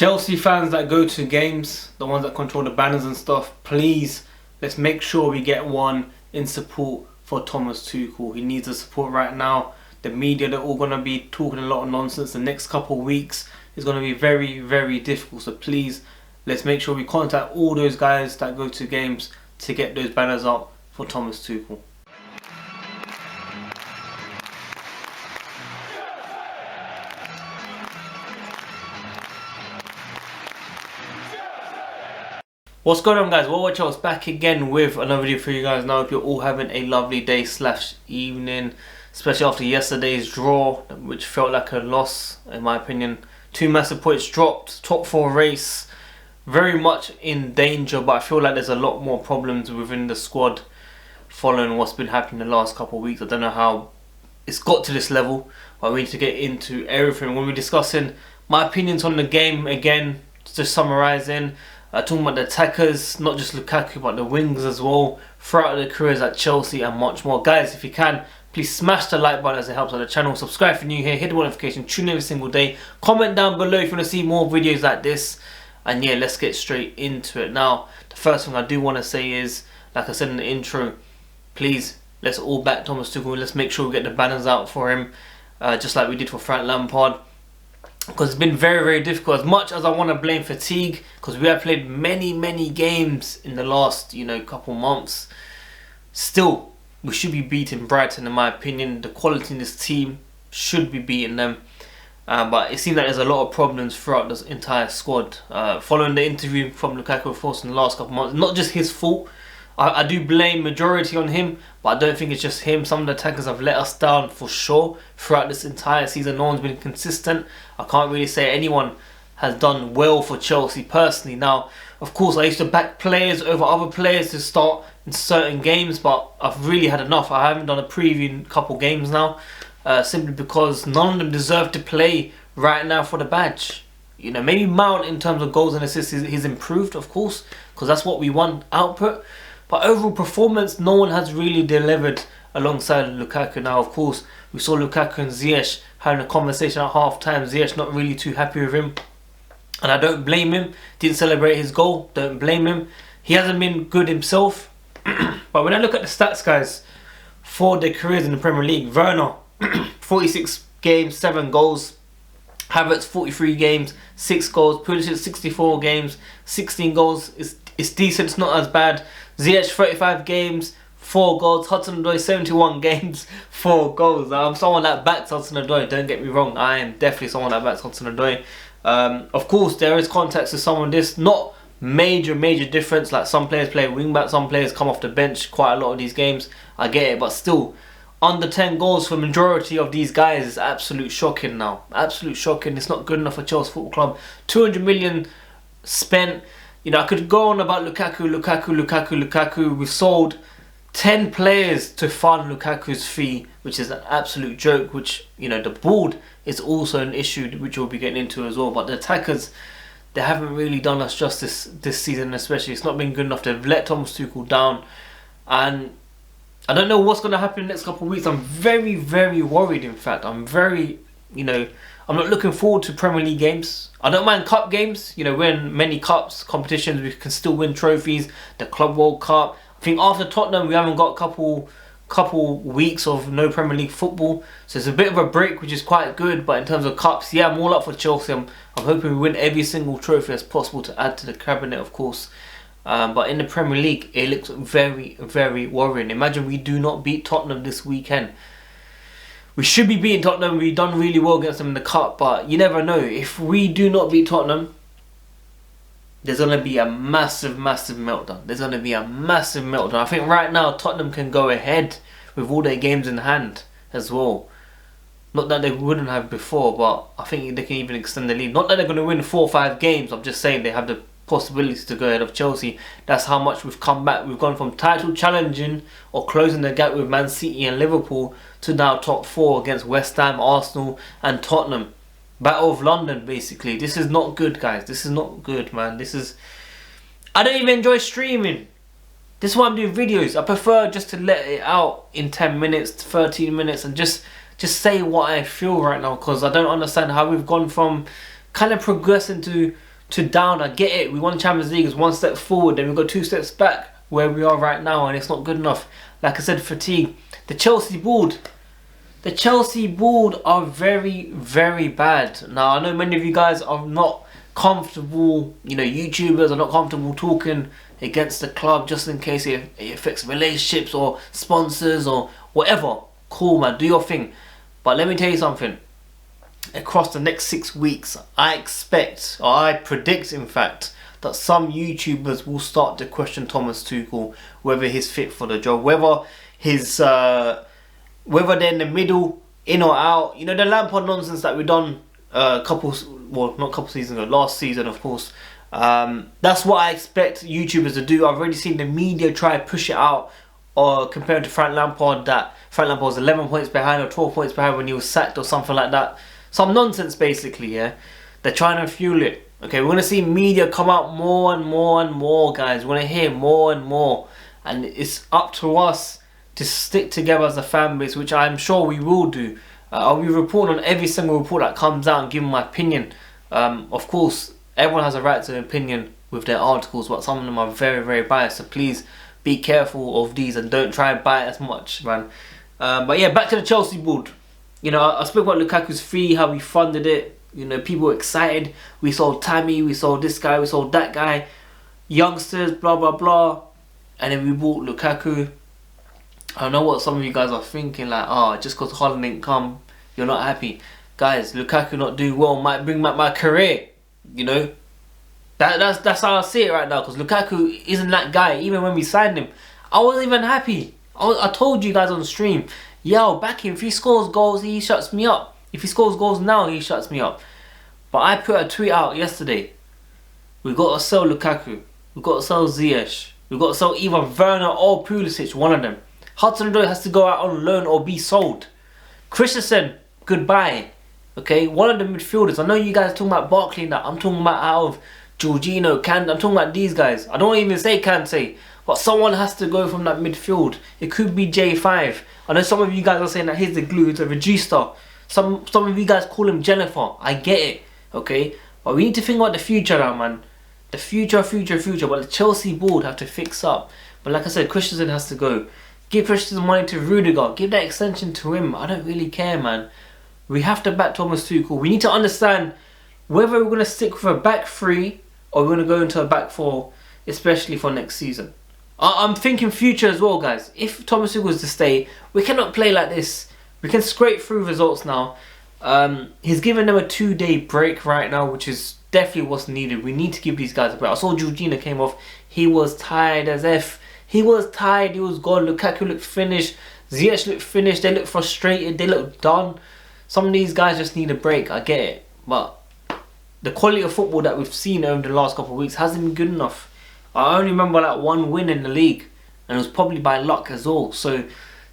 Chelsea fans that go to games, the ones that control the banners and stuff, please, let's make sure we get one in support for Thomas Tuchel. He needs the support right now. The media, they're all going to be talking a lot of nonsense. The next couple of weeks is going to be very, very difficult. So please, let's make sure we contact all those guys that go to games to get those banners up for Thomas Tuchel. What's going on, guys? WorldWideChels back again with another video for you guys. Now, hope you're all having a lovely day / evening, especially after yesterday's draw, which felt like a loss in my opinion. 2 massive points dropped, top 4 race, very much in danger, but I feel like there's a lot more problems within the squad following what's been happening the last couple of weeks. I don't know how it's got to this level, but we need to get into everything. When we're discussing my opinions on the game, again, just summarising, talking about the attackers, not just Lukaku but the wings as well, throughout their careers at Chelsea and much more. Guys, if you can, please smash the like button as it helps out the channel. Subscribe if you're new here, hit the notification, tune in every single day. Comment down below if you want to see more videos like this. And yeah, let's get straight into it. Now, the first thing I do want to say is, like I said in the intro, please, let's all back Thomas Tuchel. Let's make sure we get the banners out for him, just like we did for Frank Lampard. Because it's been very, very difficult. As much as I want to blame fatigue, because we have played many games in the last, couple months, still, we should be beating Brighton in my opinion. The quality in this team should be beating them. But it seems like there's a lot of problems throughout this entire squad. Following the interview from Lukaku, of course, in the last couple months, not just his fault. I do blame majority on him, but I don't think it's just him. Some of the attackers have let us down for sure throughout this entire season. No one's been consistent. I can't really say anyone has done well for Chelsea personally. Now, of course, I used to back players over other players to start in certain games, but I've really had enough. I haven't done a preview in a couple games now, simply because none of them deserve to play right now for the badge. Maybe Mount in terms of goals and assists, he's improved, of course, because that's what we want, output. But overall performance, no one has really delivered alongside Lukaku. Now, of course, we saw Lukaku and Ziyech having a conversation at half-time. Ziyech not really too happy with him. And I don't blame him. Didn't celebrate his goal. Don't blame him. He hasn't been good himself. But when I look at the stats, guys, for their careers in the Premier League, Werner, 46 games, 7 goals. Havertz, 43 games, 6 goals. Pulisic, 64 games, 16 goals. It's decent, it's not as bad. Ziyech, 35 games, 4 goals. Hudson-Odoi, 71 games, 4 goals. I'm someone that backs Hudson-Odoi, don't get me wrong. I am definitely someone that backs Hudson-Odoi. Of course, there is context to some of this. Not major difference. Like some players play wing-back, some players come off the bench quite a lot of these games. I get it, but still, under 10 goals for majority of these guys is absolute shocking now. Absolute shocking. It's not good enough for Chelsea Football Club. 200 million spent. I could go on about Lukaku. We've sold 10 players to fund Lukaku's fee, which is an absolute joke, which, the board is also an issue, which we'll be getting into as well. But the attackers, they haven't really done us justice this season, especially. It's not been good enough. They've let Thomas Tuchel down. And I don't know what's going to happen in the next couple of weeks. I'm very, very worried, in fact. I'm very, I'm not looking forward to Premier League games. I don't mind cup games. We're in many cups, competitions. We can still win trophies. The Club World Cup. I think after Tottenham, we haven't got a couple weeks of no Premier League football. So it's a bit of a break, which is quite good. But in terms of cups, yeah, I'm all up for Chelsea. I'm hoping we win every single trophy as possible to add to the cabinet, of course. But in the Premier League, it looks very, very worrying. Imagine we do not beat Tottenham this weekend. We should be beating Tottenham. We've done really well against them in the cup, but you never know. If we do not beat Tottenham, there's going to be a massive meltdown. There's going to be a massive meltdown. I think right now Tottenham can go ahead with all their games in hand as well. Not that they wouldn't have before, but I think they can even extend the lead. Not that they're going to win 4 or 5 games. I'm just saying they have the possibilities to go ahead of Chelsea. That's how much we've come back. We've gone from title challenging or closing the gap with Man City and Liverpool to now top 4 against West Ham, Arsenal and Tottenham. Battle of London, basically. This is not good, guys. This is not good, man. I don't even enjoy streaming. This is why I'm doing videos. I prefer just to let it out in 10 minutes, 13 minutes and just say what I feel right now, because I don't understand how we've gone from kind of progressing to to down. I get it. We won Champions League, it's one step forward, then we got 2 steps back where we are right now, and it's not good enough. Like I said, fatigue. The Chelsea board are very, very bad. Now, I know many of you guys are not comfortable, you know, YouTubers are not comfortable talking against the club just in case it affects relationships or sponsors or whatever. Cool, man, do your thing. But let me tell you something. Across the next 6 weeks, I expect, or I predict in fact, that some YouTubers will start to question Thomas Tuchel, whether he's fit for the job, whether they're in the middle, in or out. You know, the Lampard nonsense that we done not a couple seasons ago, last season of course. That's what I expect YouTubers to do. I've already seen the media try to push it out, compared to Frank Lampard, that Frank Lampard was 11 points behind or 12 points behind when he was sacked or something like that. Some nonsense basically, yeah. They're trying to fuel it. Okay, we're going to see media come out more and more and more, guys. We're going to hear more and more. And it's up to us to stick together as a fan base, which I'm sure we will do. I'll be reporting on every single report that comes out and giving my opinion. Of course, everyone has a right to an opinion with their articles, but some of them are very, very biased. So please be careful of these and don't try and buy it as much, man. But yeah, back to the Chelsea board. You know, I spoke about Lukaku's fee, how we funded it. You know, people were excited. We sold Tammy, we sold this guy, we sold that guy. Youngsters, blah, blah, blah. And then we bought Lukaku. I know what some of you guys are thinking, like, oh, just because Holland didn't come, you're not happy. Guys, Lukaku not doing well might bring back my career, you know. That's how I see it right now, because Lukaku isn't that guy. Even when we signed him, I wasn't even happy. I told you guys on stream, yo, back him. If he scores goals, he shuts me up. If he scores goals now, he shuts me up. But I put a tweet out yesterday. We got to sell Lukaku. We got to sell Ziyech. We got to sell either Werner or Pulisic, one of them. Hudson-Odoi has to go out on loan or be sold. Christensen, goodbye. Okay, one of the midfielders. I know you guys are talking about Barkley and that. I'm talking about out of Jorginho, Kante. I'm talking about these guys. I don't even say Kante. But someone has to go from that midfield. It could be J5. I know some of you guys are saying that he's the glue, it's a reducer. Some of you guys call him Jennifer. I get it. Okay? But we need to think about the future now, man. The future. But the Chelsea board have to fix up. But like I said, Christensen has to go. Give Christensen money to Rudiger. Give that extension to him. I don't really care, man. We have to back Thomas Tuchel. We need to understand whether we're going to stick with a back three or we're going to go into a back four, especially for next season. I'm thinking future as well, guys. If Thomas Tuchel is to stay, we cannot play like this. We can scrape through results now. He's given them a 2-day break right now, which is definitely what's needed. We need to give these guys a break. I saw Jorginho came off. He was tired as F. He was tired. He was gone. Lukaku looked finished. Ziyech looked finished. They looked frustrated. They looked done. Some of these guys just need a break. I get it. But the quality of football that we've seen over the last couple of weeks hasn't been good enough. I only remember that one win in the league. And it was probably by luck as well. So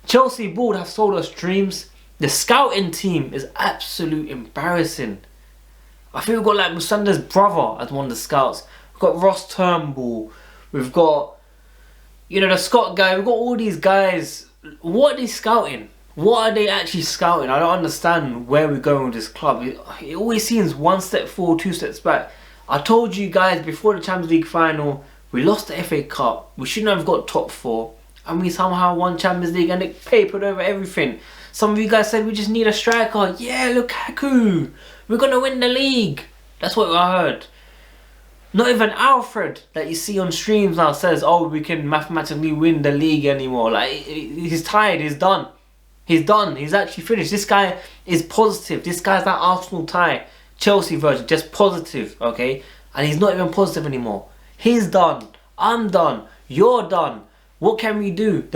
Chelsea board have sold us dreams. The scouting team is absolute embarrassing. I think we've got like Musanda's brother as one of the scouts. We've got Ross Turnbull. We've got, you know, the Scott guy. We've got all these guys. What are they scouting? What are they actually scouting? I don't understand where we're going with this club. It always seems 1 step forward, 2 steps back. I told you guys before the Champions League final, we lost the FA Cup. We shouldn't have got top 4. And we somehow won Champions League and it papered over everything. Some of you guys said we just need a striker. Yeah, Lukaku. We're going to win the league. That's what I heard. Not even Alfred that you see on streams now says, oh, we can mathematically win the league anymore. Like, he's tired. He's done. He's done. He's actually finished. This guy is positive. This guy's that Arsenal tie. Chelsea version. Just positive, okay? And he's not even positive anymore. He's done. I'm done. You're done. What can we do?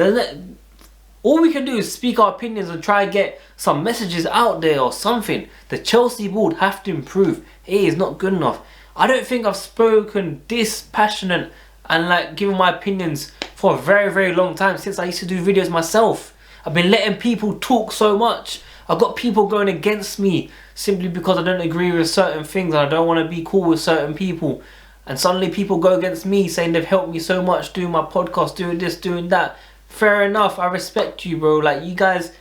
All we can do is speak our opinions and try and get some messages out there or something. The Chelsea board have to improve. It is not good enough. I don't think I've spoken this passionate and like given my opinions for a very, very long time since I used to do videos myself. I've been letting people talk so much. I've got people going against me simply because I don't agree with certain things and I don't want to be cool with certain people. And suddenly people go against me saying they've helped me so much doing my podcast, doing this, doing that. Fair enough, I respect you, bro. Like, you guys,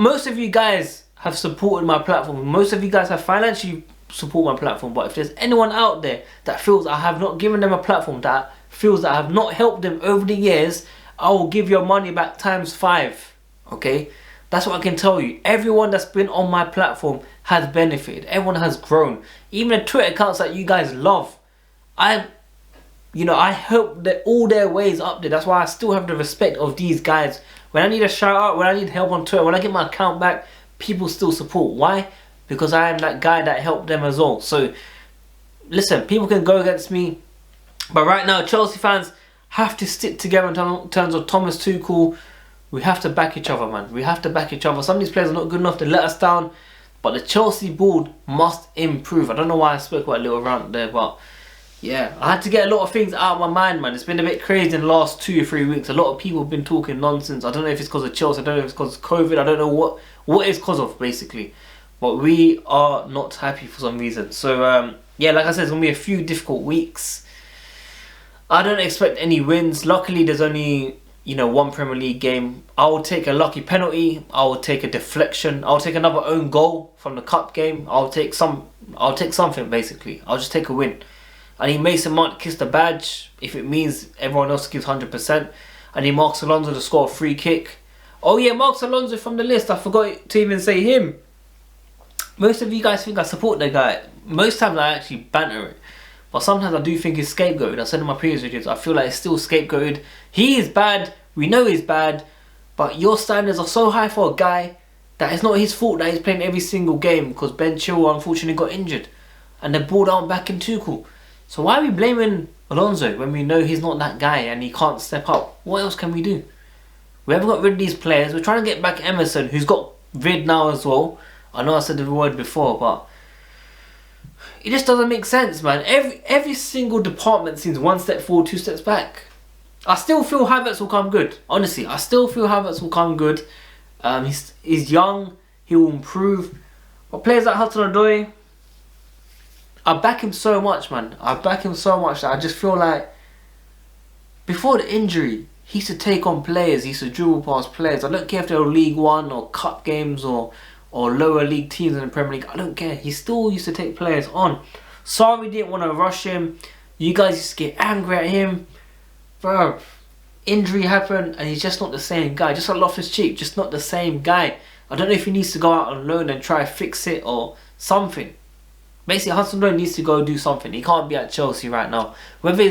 most of you guys have supported my platform. Most of you guys have financially support my platform. But if there's anyone out there that feels I have not given them a platform, that feels that I have not helped them over the years, I will give your money back times 5. Okay, that's what I can tell you. Everyone that's been on my platform has benefited. Everyone has grown. Even the Twitter accounts that you guys love, I help all their ways up there. That's why I still have the respect of these guys. When I need a shout out, when I need help on Twitter, when I get my account back, people still support. Why? Because I am that guy that helped them as well. So listen, people can go against me, but right now Chelsea fans have to stick together in terms of Thomas Tuchel. We have to back each other, man. We have to back each other. Some of these players are not good enough to let us down, but the Chelsea board must improve. I don't know why I spoke about a little rant there, but yeah, I had to get a lot of things out of my mind, man. It's been a bit crazy in the last 2 or 3 weeks. A lot of people have been talking nonsense. I don't know if it's because of Chelsea. I don't know if it's because of COVID. I don't know what it's because of, basically. But we are not happy for some reason. So, yeah, like I said, it's going to be a few difficult weeks. I don't expect any wins. Luckily, there's only, one Premier League game. I will take a lucky penalty. I will take a deflection. I'll take another own goal from the cup game. I'll take something, basically. I'll just take a win. I need Mason Mount to kiss the badge if it means everyone else gives 100%. I need Marcos Alonso to score a free kick. Oh yeah, Marcos Alonso from the list. I forgot to even say him. Most of you guys think I support the guy. Most times I actually banter it. But sometimes I do think he's scapegoated. I said in my previous videos, I feel like it's still scapegoated. He is bad. We know he's bad. But your standards are so high for a guy that it's not his fault that he's playing every single game, because Ben Chilwell unfortunately got injured. And the ball aren't back in Tuchel. So why are we blaming Alonso when we know he's not that guy and he can't step up? What else can we do? We haven't got rid of these players. We're trying to get back Emerson, who's got vid now as well. I know I said the word before, but it just doesn't make sense, man. Every single department seems 1 step forward, 2 steps back. I still feel Havertz will come good. Honestly, I still feel Havertz will come good. He's young. He will improve. But players like Hudson-Odoi, I back him so much, man. I back him so much that I just feel like before the injury, he used to take on players. He used to dribble past players. I don't care if they were League One or Cup games or lower league teams in the Premier League. I don't care. He still used to take players on. Sorry, didn't want to rush him. You guys used to get angry at him. Bro, injury happened and he's just not the same guy. Just like Loftus-Cheek, just not the same guy. I don't know if he needs to go out on loan and try to fix it or something. Basically, Hudson-Odoi needs to go do something. He can't be at Chelsea right now. Whether he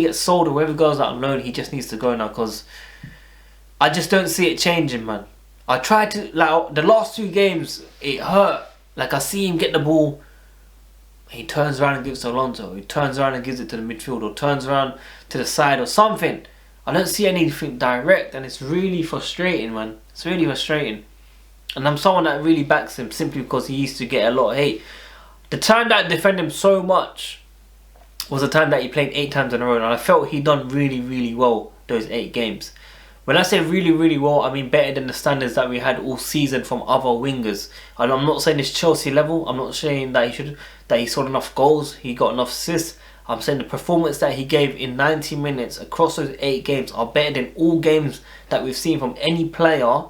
gets sold or whether he goes out on loan, he just needs to go now, because I just don't see it changing, man. I tried to, like, the last 2 games, it hurt. Like, I see him get the ball, he turns around and gives it to Alonso. He turns around and gives it to the midfield, or turns around to the side or something. I don't see anything direct, and it's really frustrating, man. It's really frustrating. And I'm someone that really backs him simply because he used to get a lot of hate. The time that I defended him so much was the time that he played 8 times in a row, and I felt he done really, really well those 8 games. When I say really, really well, I mean better than the standards that we had all season from other wingers. And I'm not saying it's Chelsea level. I'm not saying that he scored enough goals, he got enough assists. I'm saying the performance that he gave in 90 minutes across those 8 games are better than all games that we've seen from any player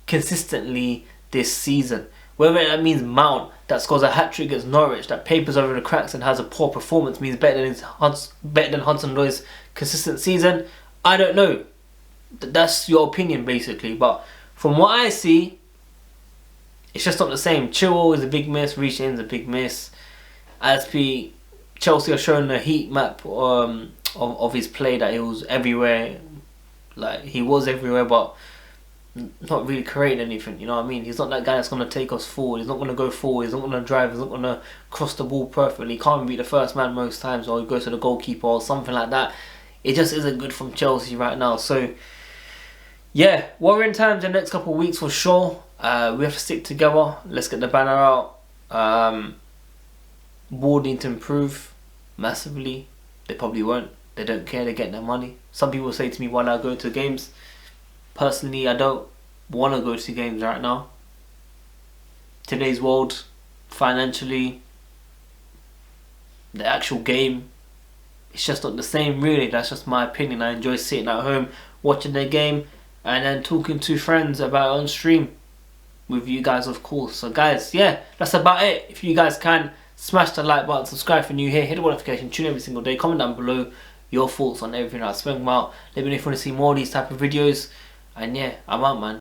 consistently this season. Whether that means Mount, that scores a hat-trick against Norwich, that papers over the cracks and has a poor performance, means better than Hudson-Odoi's consistent season, I don't know. That's your opinion, basically. But from what I see, it's just not the same. Chilwell is a big miss. Reece James is a big miss. Aspi, Chelsea are showing a heat map of his play, that he was everywhere. Like, he was everywhere, but not really creating anything, you know what I mean? He's not that guy that's going to take us forward. He's not going to go forward. He's not going to drive. He's not going to cross the ball perfectly. He can't be the first man most times, or he goes to the goalkeeper or something like that. It just isn't good from Chelsea right now. So, yeah, worrying times in the next couple of weeks for sure. We have to stick together. Let's get the banner out. Board need to improve massively. They probably won't. They don't care. They're getting their money. Some people say to me, why not go to games? Personally, I don't want to go to games right now. Today's world, financially, the actual game, it's just not the same, really. That's just my opinion. I enjoy sitting at home, watching the game, and then talking to friends about it on stream with you guys, of course. So guys, yeah, that's about it. If you guys can, Smash the like button, subscribe if you're new here, hit the notification, tune every single day, comment down below your thoughts on everything I spoke about. Let me know if you want to see more of these type of videos. And yeah, I'm out, man.